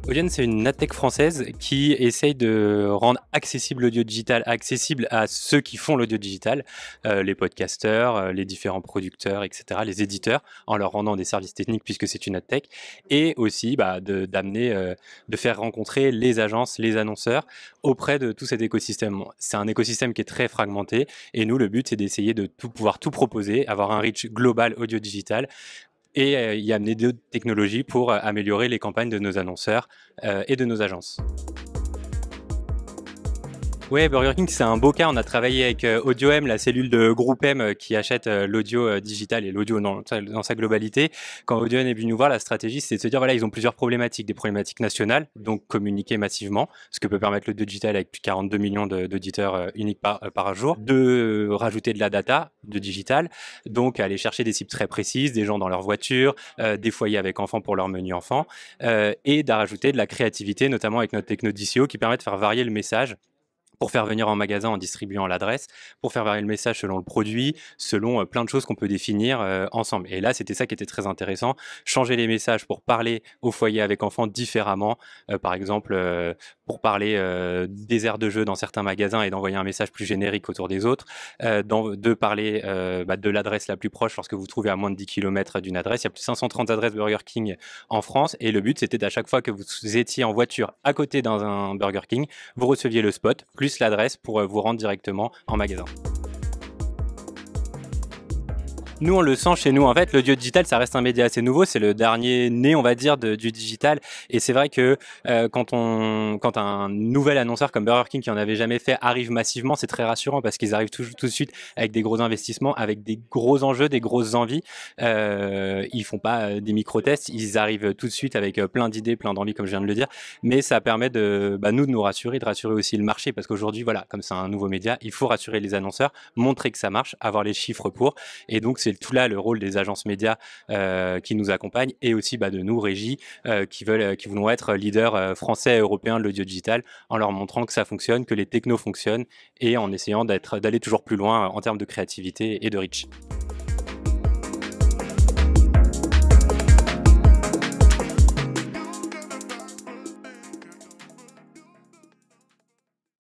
Audion, c'est une adtech française qui essaye de rendre accessible l'audio digital, accessible à ceux qui font l'audio digital, les podcasteurs, les différents producteurs, etc., les éditeurs, en leur rendant des services techniques puisque c'est une adtech, et aussi de faire rencontrer les agences, les annonceurs auprès de tout cet écosystème. C'est un écosystème qui est très fragmenté, et nous, le but, c'est d'essayer de pouvoir tout proposer, avoir un reach global audio digital, et y amener d'autres technologies pour améliorer les campagnes de nos annonceurs et de nos agences. Ouais, Burger King, c'est un beau cas. On a travaillé avec AudioM, la cellule de Groupe M qui achète l'audio digital et l'audio dans sa globalité. Quand AudioM est venu nous voir, la stratégie, c'est de se dire, voilà, ils ont plusieurs problématiques. Des problématiques nationales, donc communiquer massivement, ce que peut permettre l'audio digital avec plus de 42 millions d'auditeurs uniques par jour. De rajouter de la data, de digital, donc aller chercher des cibles très précises, des gens dans leur voiture, des foyers avec enfants pour leur menu enfant, et de rajouter de la créativité, notamment avec notre techno DCO qui permet de faire varier le message pour faire venir en magasin en distribuant l'adresse, pour faire varier le message selon le produit, selon plein de choses qu'on peut définir ensemble. Et là, c'était ça qui était très intéressant, changer les messages pour parler au foyer avec enfants différemment, par exemple pour parler des aires de jeu dans certains magasins et d'envoyer un message plus générique autour des autres, de parler de l'adresse la plus proche lorsque vous trouvez à moins de 10 km d'une adresse. Il y a plus de 530 adresses Burger King en France, et le but, c'était d'à chaque fois que vous étiez en voiture à côté d'un Burger King, vous receviez le spot, plus l'adresse pour vous rendre directement en magasin. Nous, on le sent chez nous. En fait, l'audio digital, ça reste un média assez nouveau. C'est le dernier né, on va dire, du digital. Et c'est vrai que quand un nouvel annonceur comme Burger King, qui en avait jamais fait, arrive massivement, c'est très rassurant parce qu'ils arrivent tout de suite avec des gros investissements, avec des gros enjeux, des grosses envies. Ils font pas des micro-tests. Ils arrivent tout de suite avec plein d'idées, plein d'envies, comme je viens de le dire. Mais ça permet nous, de nous rassurer, de rassurer aussi le marché. Parce qu'aujourd'hui, voilà, comme c'est un nouveau média, il faut rassurer les annonceurs, montrer que ça marche, avoir les chiffres pour. Et donc, c'est tout là le rôle des agences médias qui nous accompagnent, et aussi de nous, régies, qui voulons être leaders français et européens de l'audio digital, en leur montrant que ça fonctionne, que les technos fonctionnent, et en essayant d'aller toujours plus loin en termes de créativité et de reach.